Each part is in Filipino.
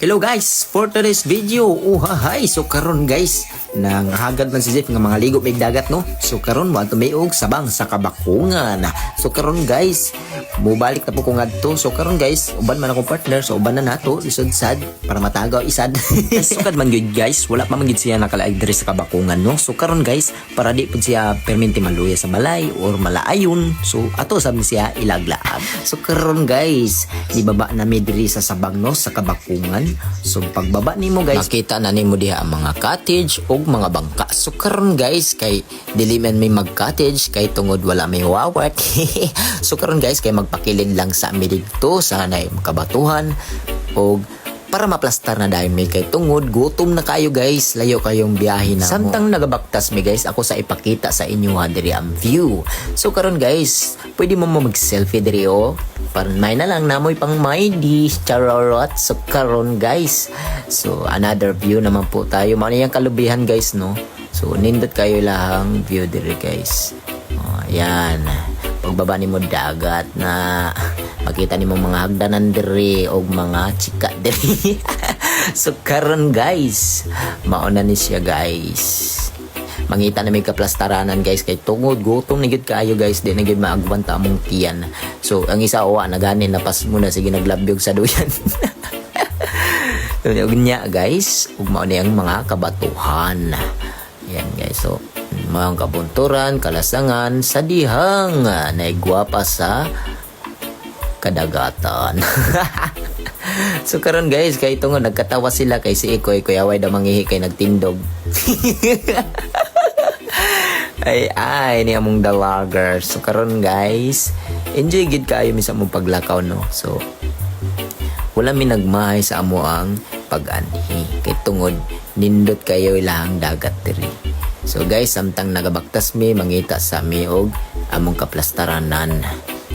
Hello guys, for today's video, uhahay, so karon guys, nanghagad man si Jeff nga mga ligo may dagat no. So karon mo ato mayog sabang sa kabakungan. So karon guys, mubalik na po ko ngadto. So karon guys, uban man akong partner, so uban na nato lisod sad para matagaw isad. Sukad man gyud guys, wala pa man gyud siya nakalaag diri sa kabakungan no. So karon guys, para di pud siya perminti maluya sa balay or malaayon. So ato sab siya ilaglaag. So karon guys, ibaba na mi diri sa sabang no sa kabakungan. So pagbaba nimo guys, makita na nimo diha ang mga cottage ug mga bangka. So karon guys, kay dili man may mag-cottage kay tungod wala may wawat. So karon guys, kay magpakilid lang sa mi didto sa nay kabatuhan ug para maplastar na dahil may kay tungod gutom na kayo guys, layo kayong biyahe na samtang nagabaktas mi guys ako sa ipakita sa inyo ha diri ang view. So karon guys, pwede mo mag-selfie diri oh. May na lang namoy pang may dish charorot. So karon guys, so another view naman po tayo. Mano yung kalubihan guys no. So nindot kayo lang view diri guys. Oh, ayan. Pagbaba nimo dagat na makita nimo mga hagdanan diri og mga chika diri. So karon guys, mauna ni siya guys. Mangita na may kaplastaranan guys kay tungod gutom na gyud kayo guys, di na gyud maagwan ta among tiyan. So ang isa owa na ganin napas muna sige naglabyog sa duyan. Ug nya guys, ug mao ni ang mga kabatuhan. Yan guys, so mga kabunturan, kalasangan sa dihang naigwapa sa kadagatan. So karon guys, kay tungod nagkatawa sila kay si Ikoy kuyaway daw mangihi kay nagtindog. ay ni among dalager. So karon guys, enjoy gid kayo mi sa among paglakaw no. So wala mi nagmahay sa amo ang pag-anhi kay tungod nindot kayo ilang dagat diri. So guys, samtang nagabaktas mi mangita sa mi og among kaplastaranan.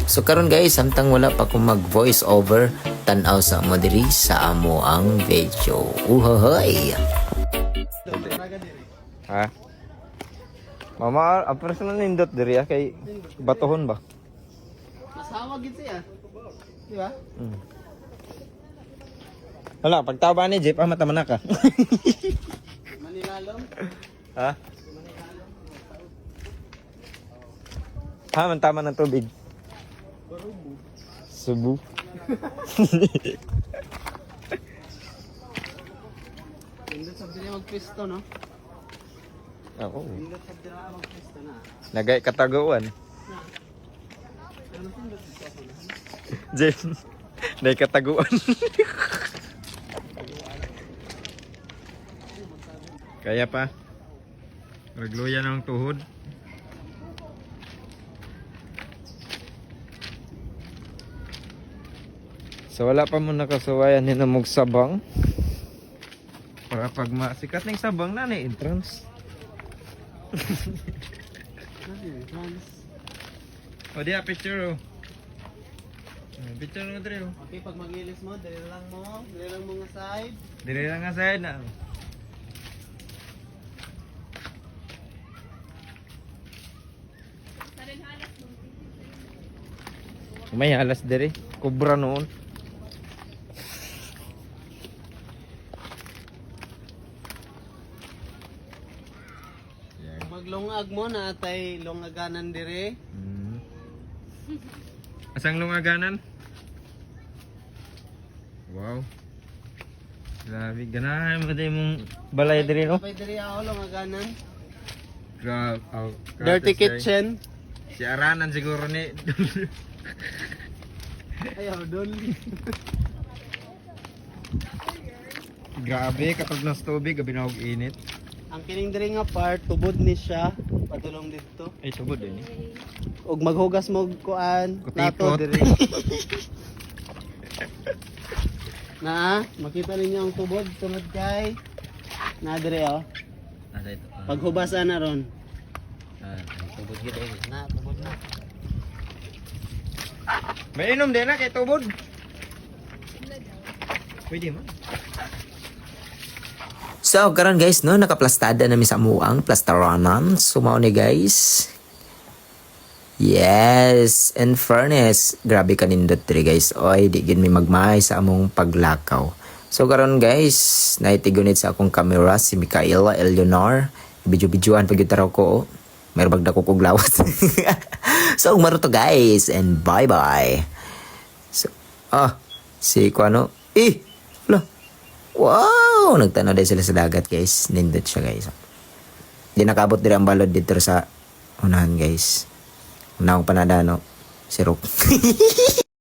So karon guys, samtang wala pa ko mag voice over, tan-aw sa mo diri sa amo ang video. Uhoy. Ha? Mama, ang personal nindot diri kay batohon ba? Masawa gid siya. Di ba? Wala, pagtaba ni Jeep, mata man ka. Manilalom. Ha? Ha, man tama ng tubig. Subu. Indot sa dili magpisto no. Oo. Indot sa dili magpisto na. Nagay kataguan. Jeep, nagay kataguan. Kaya pa. Magluya ng tuhod. So wala pa mo nakasuwayan ni namog sabang. Para pag masikat ng sabang na na entrance. O diya picture oh. Picture mo dito. Okay, pag magilis mo, dili lang mo nga side. Dili lang nga side na. May halas diri, kubra noon. Maglungag mo na tay lungaganan dire. Asang lungaganan? Wow. Grabe, ganahan mo tayo mong balay diri no? Kapay dire ako lungaganan. Grabe. Dirty kitchen. Si Aranan siguro ni. Ayaw doon. Grabe, kapag nas tubig, gabi na og init. Ang kining dire nga part tubod ni siya padulong dito. Ay, tubod din. Og maghugas mo og kuan, plato Kutikot. dire. Na, makita ninyo ang tubod sunod kay na dire oh. Nasa ito. Paghubasan na ron. Tubod gito. Na, tubod na. May inom din na kay tubod. Pwede mo. So karon guys no, nakaplastada na mi sa amuang plastaranan. So mao ni guys. Yes, in fairness, grabe kanindot diri guys. Oy, di gid mi magmahay sa among paglakaw. So karon guys, naitigunit sa akong camera si Micaela Eleonor. Video-videoan pag yutaraw ko. Oh. Mayroon bagda ko kog lawas. So umaro to guys and bye-bye. So, si Kuano. Wala. Wow! Nagtanaw din sila sa dagat guys. Nindot siya guys. Di nakabot din ang balod dito sa unahan guys. Unahang panadano. Si Rook.